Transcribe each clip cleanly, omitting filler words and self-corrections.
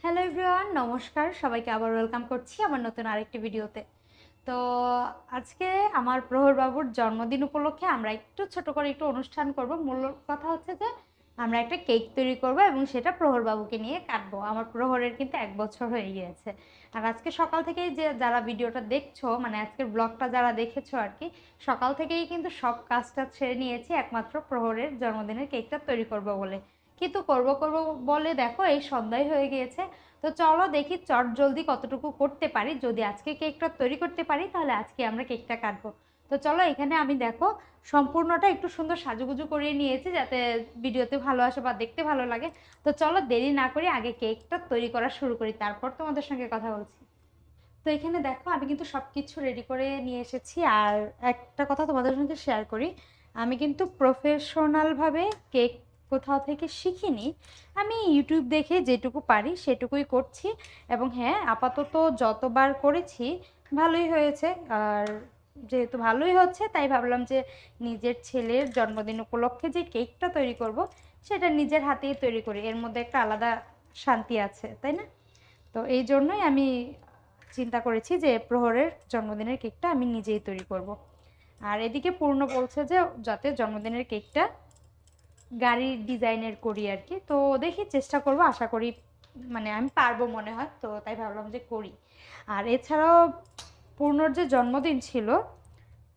Hello everyone, নমস্কার। সবাইকে আবার ওয়েলকাম করছি আমার নতুন আরেকটি ভিডিওতে। তো আজকে আমার প্রহর বাবুর জন্মদিন উপলক্ষে আমরা একটু ছোট করে একটু অনুষ্ঠান করব। মূল কথা হচ্ছে যে আমরা একটা কেক তৈরি করব এবং সেটা প্রহর বাবুকে নিয়ে কাটবো। আমার প্রহরের কিন্তু 1 বছর হয়ে গিয়েছে। আর আজকে সকাল থেকেই যে যারা ভিডিওটা দেখছো, মানে আজকের ব্লগটা যারা দেখেছো আর কি, সকাল থেকেই কিন্তু সব কাজটা ছেড়ে নিয়েছি একমাত্র প্রহরের জন্মদিনের কেকটা তৈরি করব বলে। কিন্তু করব করব বলে দেখো এই সন্ধ্যায় হয়ে গিয়েছে। তো চলো দেখি চটজলদি কতটুকু করতে পারি। যদি আজকে কেকটা তৈরি করতে পারি তাহলে আজকে আমরা কেকটা কাটবো। তো চলো, এখানে আমি দেখো সম্পূর্ণটা একটু সুন্দর সাজুগুজু করে নিয়েছি যাতে ভিডিওতে ভালো আসে বা দেখতে ভালো লাগে। তো চলো দেরি না করে আগে কেকটা তৈরি করা শুরু করি, তারপর তোমাদের সঙ্গে কথা বলছি। তো এখানে দেখো আমি কিন্তু সব কিছু রেডি করে নিয়ে এসেছি। আর একটা কথা তোমাদের সঙ্গে শেয়ার করি, আমি কিন্তু প্রফেশনালভাবে কেক কোথাও থেকে শিখিনি। আমি ইউটিউব দেখে যেটুকু পারি সেটুকুই করছি। এবং হ্যাঁ, আপাতত যতবার করেছি ভালোই হয়েছে। আর যেহেতু ভালোই হচ্ছে তাই ভাবলাম যে নিজের ছেলের জন্মদিন উপলক্ষে যে কেকটা তৈরি করব সেটা নিজের হাতেই তৈরি করি, এর মধ্যে একটা আলাদা শান্তি আছে, তাই না? তো এই জন্যই আমি চিন্তা করেছি যে প্রহরের জন্মদিনের কেকটা আমি নিজেই তৈরি করব। আর এদিকে পূর্ণ বলছে যে যাতে জন্মদিনের কেকটা গাড়ির ডিজাইনের করি আর কি। তো দেখি, চেষ্টা করব, আশা করি মানে আমি পারবো মনে হয়, তো তাই ভাবলাম যে করি। আর এছাড়াও পূর্ণর যে জন্মদিন ছিল,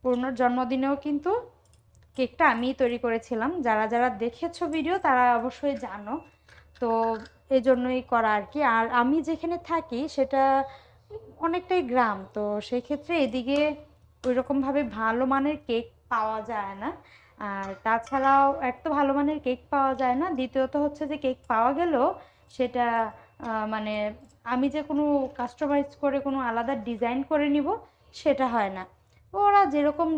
পূর্ণর জন্মদিনেও কিন্তু কেকটা আমিই তৈরি করেছিলাম। যারা যারা দেখেছো ভিডিও তারা অবশ্যই জানো। তো এই জন্যই করা আর কি। আর আমি যেখানে থাকি সেটা অনেকটাই গ্রাম, তো সেই ক্ষেত্রে এদিকে ওইরকমভাবে ভালো মানের কেক পাওয়া যায় না। আর তাছাড়াও এক তো ভালো মানের কেক পাওয়া যায় না, দ্বিতীয়ত হচ্ছে যে কেক পাওয়া গেলেও সেটা মানে আমি যে কোনো কাস্টমাইজ করে কোনো আলাদা ডিজাইন করে নিব সেটা হয় না। ওরা যেরকম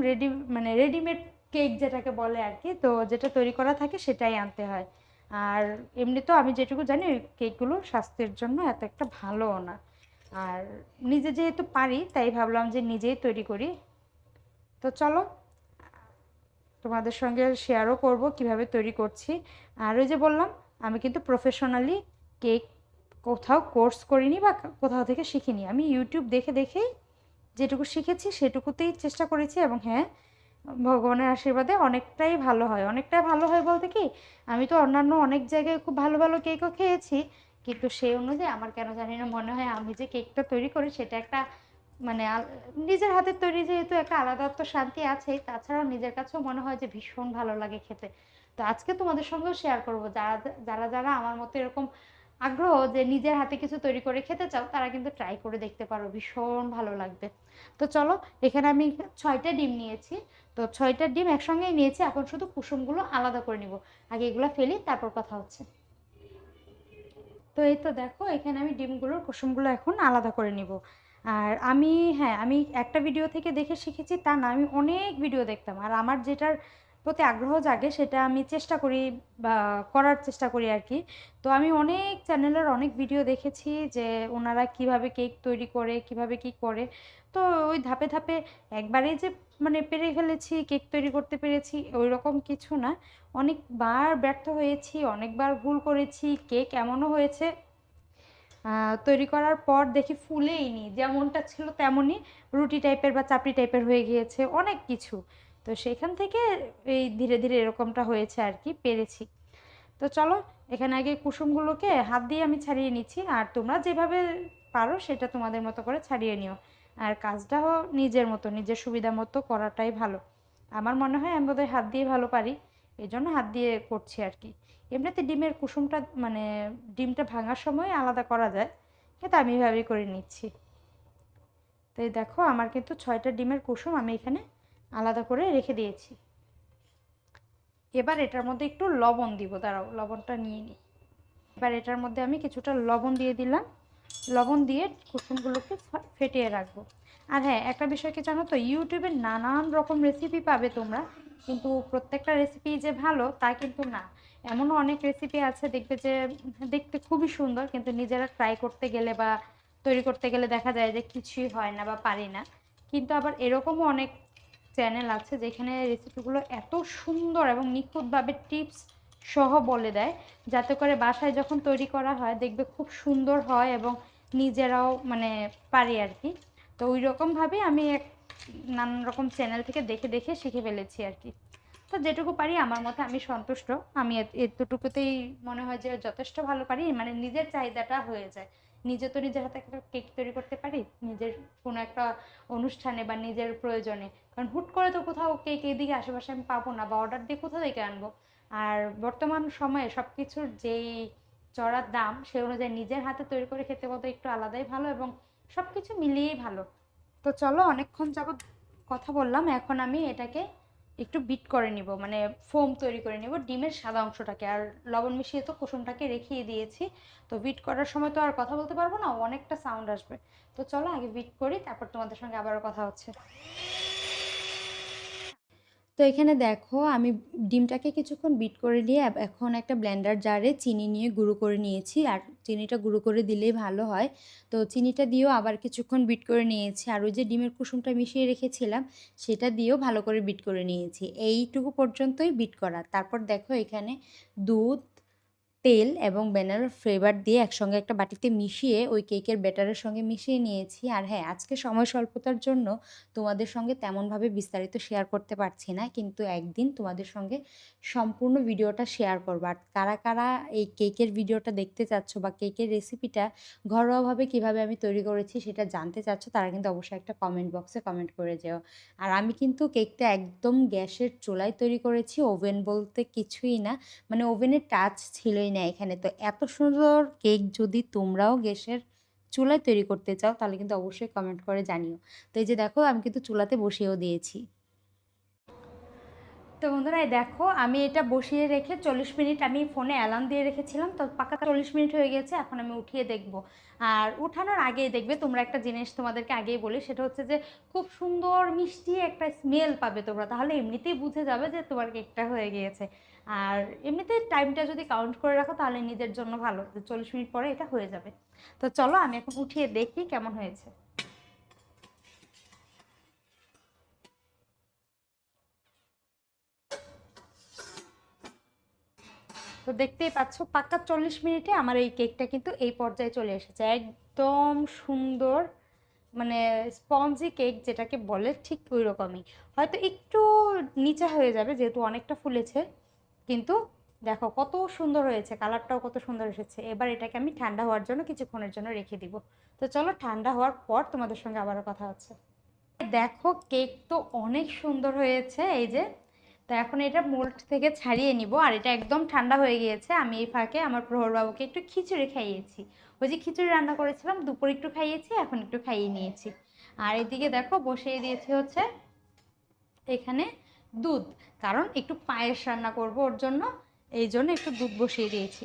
মানে রেডিমেড কেক যেটাকে বলে আর কি, তো যেটা তৈরি করা থাকে সেটাই আনতে হয়। আর এমনি তো আমি যেটুকু জানি ওই কেকগুলো স্বাস্থ্যের জন্য এত একটা ভালোও না। আর নিজে যেহেতু পারি তাই ভাবলাম যে নিজেই তৈরি করি। তো চলো তোমাদের সঙ্গে শেয়ারও করব কিভাবে তৈরি করছি। আর ওই যে বললাম, আমি কিন্তু প্রফেশনালি কেক কোথাও কোর্স করিনি বা কোথাও থেকে শিখিনি। আমি ইউটিউব দেখে দেখেই যেটুকু শিখেছি সেটুকুতেই চেষ্টা করেছি। এবং হ্যাঁ, ভগবানের আশীর্বাদে অনেকটাই ভালো হয়। অনেকটাই ভালো হয় বলতে কি, আমি তো অন্যান্য অনেক জায়গায় খুব ভালো ভালো কেকও খেয়েছি, কিন্তু সেই অনুযায়ী আমার কেন জানি না মনে হয় আমি যে কেকটা তৈরি করি সেটা একটা মানে নিজের হাতের তৈরি যেহেতু একটা আলাদা তো শান্তি আছেই, তাছাড়াও নিজের কাছেও মনে হয় যে ভীষণ ভালো লাগে খেতে। তো আজকে তোমাদের সঙ্গেও শেয়ার করবো, যারা যারা যারা আমার মতো এরকম আগ্রহ যে নিজের হাতে কিছু তৈরি করে খেতে চাও তারা কিন্তু ট্রাই করে দেখতে পারো, ভীষণ ভালো লাগবে। তো চলো, এখানে আমি 6টা ডিম নিয়েছি। তো 6টা ডিম একসঙ্গেই নিয়েছি, এখন শুধু কুসুমগুলো আলাদা করে নিব। আগে এগুলো ফেলি, তারপর কথা হচ্ছে। তো এই তো দেখো, এখানে আমি ডিমগুলোর কুসুমগুলো এখন আলাদা করে নিব। আর আমি, হ্যাঁ, আমি একটা ভিডিও থেকে দেখে শিখেছি তা না, আমি অনেক ভিডিও দেখতাম। আর আমার যেটার প্রতি আগ্রহ জাগে সেটা আমি চেষ্টা করি বা করার চেষ্টা করি আর কি। তো আমি অনেক চ্যানেলের অনেক ভিডিও দেখেছি যে ওনারা কিভাবে কেক তৈরি করে, কিভাবে কি করে। তো ওই ধাপে ধাপে একবারেই যে মানে পেরে ফেলেছি, কেক তৈরি করতে পেরেছি ওই রকম কিছু না। অনেকবার ব্যর্থ হয়েছি, অনেকবার ভুল করেছি। কেক এমনও হয়েছে তৈরি করার পর দেখি ফুলেইনি, যেমনটা ছিল তেমনই রুটি টাইপের বা চাপড়ি টাইপের হয়ে গিয়েছে অনেক কিছু। তো সেখান থেকে এই ধীরে ধীরে এরকমটা হয়েছে আর কি, পেরেছি। তো চলো, এখানে আগে কুসুমগুলোকে হাত দিয়ে আমি ছাড়িয়ে নিচ্ছি। আর তোমরা যেভাবে পারো সেটা তোমাদের মতো করে ছাড়িয়ে নিও। আর কাজটাও নিজের মতো নিজের সুবিধা মতো করাটাই ভালো। আমার মনে হয় আমি বোধহয় হাত দিয়ে ভালো পারি, এই জন্য হাত দিয়ে করছি আর কি। এমনিতে ডিমের কুসুমটা মানে ডিমটা ভাঙার সময় আলাদা করা যায়, কিন্তু আমি এভাবেই করে নিচ্ছি। তো এই দেখো, আমার কিন্তু 6টা ডিমের কুসুম আমি এখানে আলাদা করে রেখে দিয়েছি। এবার এটার মধ্যে একটু লবণ দিব, দাঁড়াও লবণটা নিয়ে নিই। এবার এটার মধ্যে আমি কিছুটা লবণ দিয়ে দিলাম। লবণ দিয়ে কুসুমগুলোকে ফেটিয়ে রাখবো। আর হ্যাঁ, একটা বিষয় কি জানো তো, ইউটিউবে নানান রকম রেসিপি পাবে তোমরা, কিন্তু প্রত্যেকটা রেসিপি যে ভালো তা কিন্তু না। এমনও অনেক রেসিপি আছে দেখবে যে দেখতে খুবই সুন্দর, কিন্তু নিজেরা ট্রাই করতে গেলে বা তৈরি করতে গেলে দেখা যায় যে কিছুই হয় না বা পারি না। কিন্তু আবার এরকমও অনেক চ্যানেল আছে যেখানে রেসিপিগুলো এত সুন্দর এবং নিখুঁতভাবে টিপস সহ বলে দেয়, যাতে করে বাসায় যখন তৈরি করা হয় দেখবে খুব সুন্দর হয় এবং নিজেরাও মানে পারি আর কি। তো ওই রকমভাবে আমি নানান রকম চ্যানেল থেকে দেখে দেখে শিখে ফেলেছি আর কি। তো যেটুকু পারি আমার মতে আমি সন্তুষ্ট। আমি এতটুকুতেই মনে হয় যে যথেষ্ট ভালো পারি, মানে নিজের চাহিদাটা হয়ে যায়। নিজে তো নিজের হাতে একটা কেক তৈরি করতে পারি নিজের কোনো একটা অনুষ্ঠানে বা নিজের প্রয়োজনে, কারণ হুট করে তো কোথাও কেক এদিকে আশেপাশে আমি পাবো না, বা অর্ডার দিয়ে কোথা থেকে আনবো। আর বর্তমান সময়ে সব কিছুর যেই চড়া দাম, সে অনুযায়ী নিজের হাতে তৈরি করে খেতে কত একটু আলাদাই ভালো এবং সব কিছু মিলিয়েই ভালো। তো চলো, অনেকক্ষণ যাবত কথা বললাম, এখন আমি এটাকে একটু বিট করে নিব, মানে ফোম তৈরি করে নিব ডিমের সাদা অংশটাকে। আর লবণ মিশিয়ে তো কুসুমটাকে রেখিয়ে দিয়েছি, তো বিট করার সময় তো আর কথা বলতে পারবো না, অনেকটা সাউন্ড আসবে। তো চলো আগে বিট করি, তারপর তোমাদের সঙ্গে আবারও কথা হচ্ছে। তো এখানে দেখো আমি ডিমটাকে কিছুক্ষণ বিট করে নিয়ে এখন একটা ব্লেন্ডার জারে চিনি নিয়ে গুঁড়ো করে নিয়েছি। আর চিনিটা গুঁড়ো করে দিলেই ভালো হয়। তো চিনিটা দিয়েও আবার কিছুক্ষণ বিট করে নিয়েছি। আর ওই যে ডিমের কুসুমটা মিশিয়ে রেখেছিলাম সেটা দিয়েও ভালো করে বিট করে নিয়েছি। এইটুকু পর্যন্তই বিট করা। তারপর দেখো এখানে দুধ, তেল এবং ভ্যানিলা ফ্লেভার দিয়ে একসঙ্গে একটা বাটিতে মিশিয়ে ওই কেকের ব্যাটারের সঙ্গে মিশিয়ে নিয়েছি। আর হ্যাঁ, আজকে সময় স্বল্পতার জন্য তোমাদের সঙ্গে তেমনভাবে বিস্তারিত শেয়ার করতে পারছি না, কিন্তু একদিন তোমাদের সঙ্গে সম্পূর্ণ ভিডিওটা শেয়ার করবো। আর কারা কারা এই কেকের ভিডিওটা দেখতে চাচ্ছ বা কেকের রেসিপিটা ঘরোয়াভাবে কিভাবে আমি তৈরি করেছি সেটা জানতে চাচ্ছ, তারা কিন্তু অবশ্যই একটা কমেন্ট বক্সে কমেন্ট করে যেও। আর আমি কিন্তু কেকটা একদম গ্যাসের চুলায় তৈরি করেছি, ওভেন বলতে কিছুই না, মানে ওভেনের টাচ ছিলই না এখানে। তো এত সুন্দর কেক যদি তোমরাও গ্যাসের চুলায় তৈরি করতে চাও তাহলে কিন্তু অবশ্যই কমেন্ট করে জানিও। তো এই যে দেখো আমি কিন্তু চুলাতে বসিয়েও দিয়েছি। তো বন্ধুরা এই দেখো আমি এটা বসিয়ে রেখে 40 মিনিট আমি ফোনে অ্যালার্ম দিয়ে রেখেছিলাম, তো পাকা 40 মিনিট হয়ে গেছে। এখন আমি উঠিয়ে দেখব। আর উঠানোর আগেই দেখবে তোমরা একটা জিনিস তোমাদেরকে আগেই বলি, সেটা হচ্ছে যে খুব সুন্দর মিষ্টি একটা স্মেল পাবে তোমরা, তাহলে এমনিতেই বুঝে যাবে যে তোমার কেকটা হয়ে গিয়েছে। আর এমনিতে টাইমটা যদি কাউন্ট করে রাখো তাহলে নিজের জন্য ভালো, যে 40 মিনিট পরে এটা হয়ে যাবে। তো চলো আমি এখন উঠিয়ে দেখি কেমন হয়েছে। তো দেখতেই পাচ্ছ পাক্কা 40 মিনিটে আমার এই কেকটা কিন্তু এই পর্যায়ে চলে এসেছে, একদম সুন্দর, মানে স্পঞ্জি কেক যেটাকে বলে ঠিক ওই রকমই। হয়তো একটু নিচা হয়ে যাবে যেহেতু অনেকটা ফুলেছে, কিন্তু দেখো কত সুন্দর হয়েছে, কালারটাও কত সুন্দর এসেছে। এবার এটাকে আমি ঠান্ডা হওয়ার জন্য কিছুক্ষণের জন্য রেখে দিব। তো চলো ঠান্ডা হওয়ার পর তোমাদের সঙ্গে আবারও কথা হচ্ছে। দেখো কেক তো অনেক সুন্দর হয়েছে, এই যে। তো এখন এটা মোল্ড থেকে ছাড়িয়ে নিব। আর এটা একদম ঠান্ডা হয়ে গিয়েছে। আমি এই ফাঁকে আমার প্রহর বাবুকে একটু খিচুড়ি খাইয়েছি। ওই যে খিচুড়ি রান্না করেছিলাম দুপুরে একটু খাইয়েছি, এখন একটু খাইয়ে নিয়েছি। আর এদিকে দেখো বসিয়ে দিয়েছি হচ্ছে এখানে দুধ, কারণ একটু পায়েস রান্না করব ওর জন্য, এই জন্য একটু দুধ বসিয়ে দিয়েছি।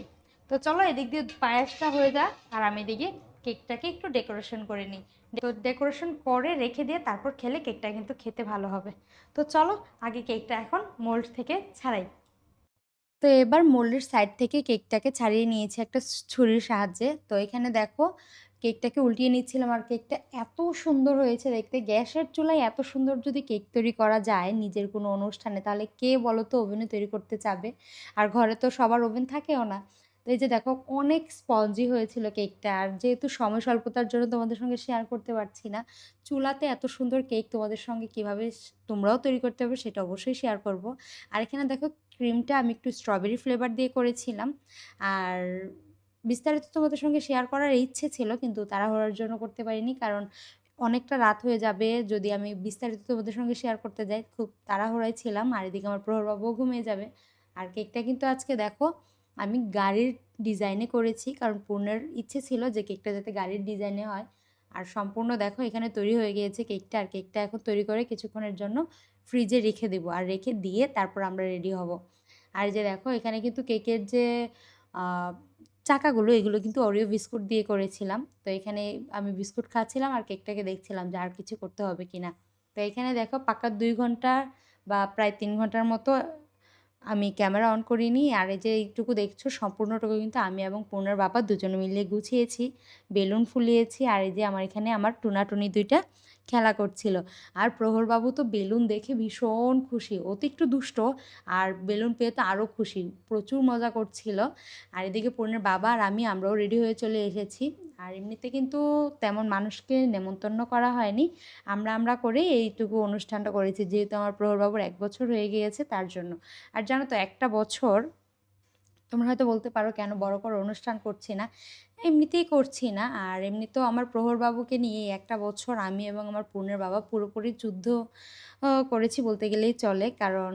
তো চলো এদিক দিয়ে পায়েসটা হয়ে যাক, আর আমি এদিকে কেকটাকে একটু ডেকোরেশন করে নিই। তো ডেকোরেশন করে রেখে দিয়ে তারপর খেলে কেকটা কিন্তু খেতে ভালো হবে। তো চলো আগে কেকটা এখন মোল্ড থেকে ছাড়াই। তো এবার মোল্ডের সাইড থেকে কেকটাকে ছাড়িয়ে নিয়েছি একটা ছুরির সাহায্যে। তো এখানে দেখো কেকটাকে উল্টিয়ে নিচ্ছিলাম, আর কেকটা এত সুন্দর হয়েছে দেখতে। গ্যাসের চুলায় এত সুন্দর যদি কেক তৈরি করা যায় নিজের কোনো অনুষ্ঠানে, তাহলে কে বলো তো ওভেনে তৈরি করতে চাবে? আর ঘরে তো সবার ওভেন থাকেও না। তো এই যে দেখো অনেক স্পঞ্জি হয়েছিল কেকটা। আর যেহেতু সময় স্বল্পতার জন্য তোমাদের সঙ্গে শেয়ার করতে পারছি না, চুলাতে এত সুন্দর কেক তোমাদের সঙ্গে কিভাবে তোমরাও তৈরি করতে হবে সেটা অবশ্যই শেয়ার করব। আর এখানে দেখো ক্রিমটা আমি একটু স্ট্রবেরি ফ্লেভার দিয়ে করেছিলাম। আর বিস্তারিত তোমাদের সঙ্গে শেয়ার করার ইচ্ছে ছিল, কিন্তু তাড়াহুড়োর জন্য করতে পারিনি, কারণ অনেকটা রাত হয়ে যাবে যদি আমি বিস্তারিত তোমাদের সঙ্গে শেয়ার করতে যাই। খুব তাড়াহুড়ায় ছিলাম, আর এদিকে আমার প্রহরবাবুও ঘুমিয়ে যাবে। আর কেকটা কিন্তু আজকে দেখো আমি গাড়ির ডিজাইনে করেছি, কারণ পূর্ণের ইচ্ছে ছিল যে কেকটা যাতে গাড়ির ডিজাইনে হয়। আর সম্পূর্ণ দেখো এখানে তৈরি হয়ে গিয়েছে কেকটা। আর কেকটা এখন তৈরি করে কিছুক্ষণের জন্য ফ্রিজে রেখে দেবো, আর রেখে দিয়ে তারপর আমরা রেডি হব। আর যে দেখো এখানে কিন্তু কেকের যে চাকাগুলো, এগুলো কিন্তু ওরিও বিস্কুট দিয়ে করেছিলাম। তো এখানে আমি বিস্কুট খাচ্ছিলাম আর কেকটাকে দেখছিলাম যে আর কিছু করতে হবে কিনা। তো এখানে দেখো পাক্কা 2 ঘন্টা বা প্রায় 3 ঘন্টার মতো আমি ক্যামেরা অন করিনি। আর এই যে এইটুকু দেখছো সম্পূর্ণটুকু কিন্তু আমি এবং পূর্ণের বাবা দুজনে মিলে গুছিয়েছি, বেলুন ফুলিয়েছি। আর এই যে আমার এখানে আমার টুনাটুনি দুইটা খেলা করছিল। আর প্রহরবাবু তো বেলুন দেখে ভীষণ খুশি। ও তো একটু দুষ্ট, আর বেলুন পেয়ে তো আরও খুশি। প্রচুর মজা করছিল। আর এদিকে পূর্ণের বাবা আর আমরাও রেডি হয়ে চলে এসেছি। আর এমনিতে কিন্তু তেমন মানুষকে নেমন্তন্ন করা হয়নি। আমরা করেই এইটুকু অনুষ্ঠানটা করেছি, যেহেতু আমার প্রহরবাবুর ১ বছর হয়ে গিয়েছে তার জন্য। আর জানো তো, একটা বছর তোমরা হয়তো বলতে পারো কেন বড় করে অনুষ্ঠান করছি না। এমনিতেই করছি না। আর এমনিতেও আমার প্রহরবাবুকে নিয়ে একটা বছর আমি এবং আমার পূর্ণের বাবা পুরোপুরি যুদ্ধ করেছি বলতে গেলেই চলে। কারণ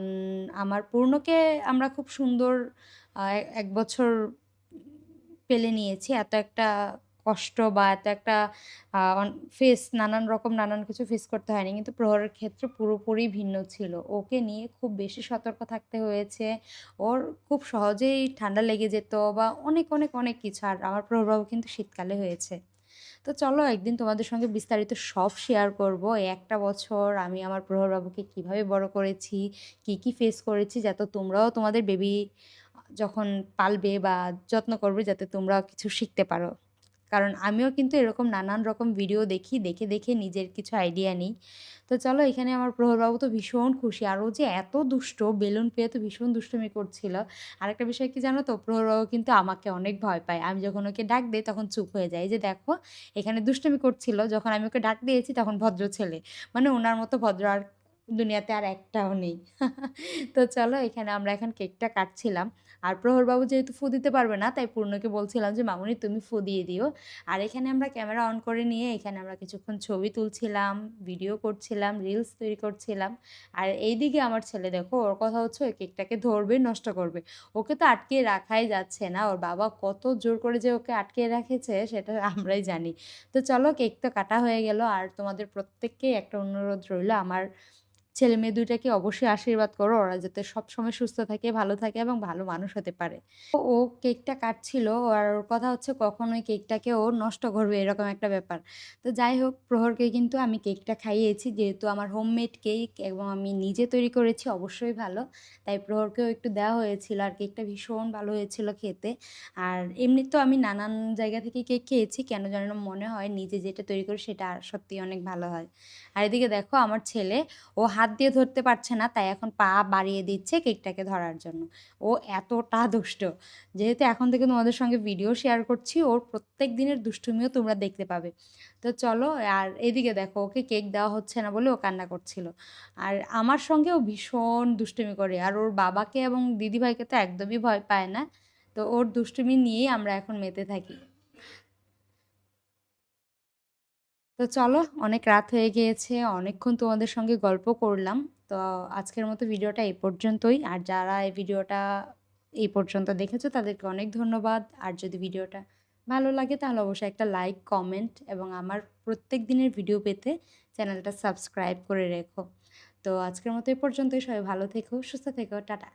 আমার পূর্ণকে আমরা খুব সুন্দর ১ বছর পেলে নিয়েছি। এত একটা কষ্ট বা এত একটা নানান কিছু ফেস করতে হয়নি। কিন্তু প্রহরের ক্ষেত্রে পুরোপুরি ভিন্ন ছিল। ওকে নিয়ে খুব বেশি সতর্ক থাকতে হয়েছে। ওর খুব সহজেই ঠান্ডা লেগে যেত বা অনেক কিছু। আর আমার প্রহরবাবু কিন্তু শীতকালে হয়েছে। তো চলো একদিন তোমাদের সঙ্গে বিস্তারিত সব শেয়ার করব। এই একটা বছর আমি আমার প্রহরবাবুকে কিভাবে বড় করেছি, কি ফেস করেছি, যাতে তোমরাও তোমাদের বেবি যখন পালবে বা যত্ন করবে যাতে তোমরাও কিছু শিখতে পারো। কারণ আমিও কিন্তু এরকম নানান রকম ভিডিও দেখি, দেখে নিজের কিছু আইডিয়া নিই। তো চলো, এখানে আমার প্রহরবাবু তো ভীষণ খুশি। আর ও যে এত দুষ্ট, বেলুন পেয়ে তো ভীষণ দুষ্টুমি করছিল। আরেকটা বিষয় কি জানো তো, প্রহরবাবু কিন্তু আমাকে অনেক ভয় পায়। আমি যখন ওকে ডাক দেই তখন চুপ হয়ে যায়। এই যে দেখো, এখানে দুষ্টুমি করছিল, যখন আমি ওকে ডাক দিয়েছি তখন ভদ্র ছেলে। মানে ওনার মতো ভদ্র আর দুনিয়াতে আর একটাও নেই। তো চলো, এখানে আমরা এখন কেকটা কাটছিলাম। আর প্রহরবাবু যেহেতু ফু দিতে পারবে না, তাই পূর্ণকে বলছিলাম যে মামুনি তুমি ফু দিয়ে দিও। আর এখানে আমরা ক্যামেরা অন করে নিয়ে এখানে আমরা কিছুক্ষণ ছবি তুলছিলাম, ভিডিও করছিলাম, রিলস তৈরি করছিলাম। আর এইদিকে আমার ছেলে, দেখো ওর কথা হচ্ছে ওই কেকটাকে ধরবে, নষ্ট করবে। ওকে তো আটকে রাখাই যাচ্ছে না। ওর বাবা কত জোর করে যে ওকে আটকে রেখেছে সেটা আমরাই জানি। তো চলো, কেক তো কাটা হয়ে গেল। আর তোমাদের প্রত্যেককেই একটা অনুরোধ রইল, আমার ছেলে মেয়ে দুইটাকে অবশ্যই আশীর্বাদ করো, ওরা যাতে সবসময় সুস্থ থাকে, ভালো থাকে এবং ভালো মানুষ হতে পারে। ও কেকটা কাটছিল, আর ওর কথা হচ্ছে কখন ওই কেকটাকে ও নষ্ট করবে, এরকম একটা ব্যাপার। তো যাই হোক, প্রহরকে কিন্তু আমি কেকটা খাইয়েছি, যেহেতু আমার হোমমেড কেক এবং আমি নিজে তৈরি করেছি, অবশ্যই ভালো। তাই প্রহরকেও একটু দেওয়া হয়েছিল। আর কেকটা ভীষণ ভালো হয়েছিল খেতে। আর এমনি তো আমি নানান জায়গা থেকে কেক খেয়েছি, কেন জানি না মনে হয় নিজে যেটা তৈরি করি সেটা সত্যিই অনেক ভালো হয়। আর এদিকে দেখো, আমার ছেলে, ও হাত দিয়ে ধরতে পারছে না, তাই এখন পা বাড়িয়ে দিচ্ছে কেকটাকে ধরার জন্য। ও এতটা দুষ্ট। যেহেতু এখন থেকে তোমাদের সঙ্গে ভিডিও শেয়ার করছি, ওর প্রত্যেক দিনের দুষ্টুমিও তোমরা দেখতে পাবে। তো চলো, আর এদিকে দেখো, ওকে কেক দেওয়া হচ্ছে না বলে ও কান্না করছিল। আর আমার সঙ্গেও ভীষণ দুষ্টুমি করে। আর ওর বাবাকে এবং দিদিভাইকে তো একদমই ভয় পায় না। তো ওর দুষ্টুমি নিয়েই আমরা এখন মেতে থাকি। তো চলো, অনেক রাত হয়ে গিয়েছে, অনেকক্ষণ তোমাদের সঙ্গে গল্প করলাম। তো আজকের মতো ভিডিওটা এই পর্যন্তই। আর যারা এই ভিডিওটা এই পর্যন্ত দেখেছো তাদেরকে অনেক ধন্যবাদ। আর যদি ভিডিওটা ভালো লাগে তাহলে অবশ্যই একটা লাইক, কমেন্ট এবং আমার প্রত্যেক দিনের ভিডিও পেতে চ্যানেলটা সাবস্ক্রাইব করে রেখো। তো আজকের মতো এই পর্যন্তই। সবাই ভালো থেকো, সুস্থ থেকো, টাটা।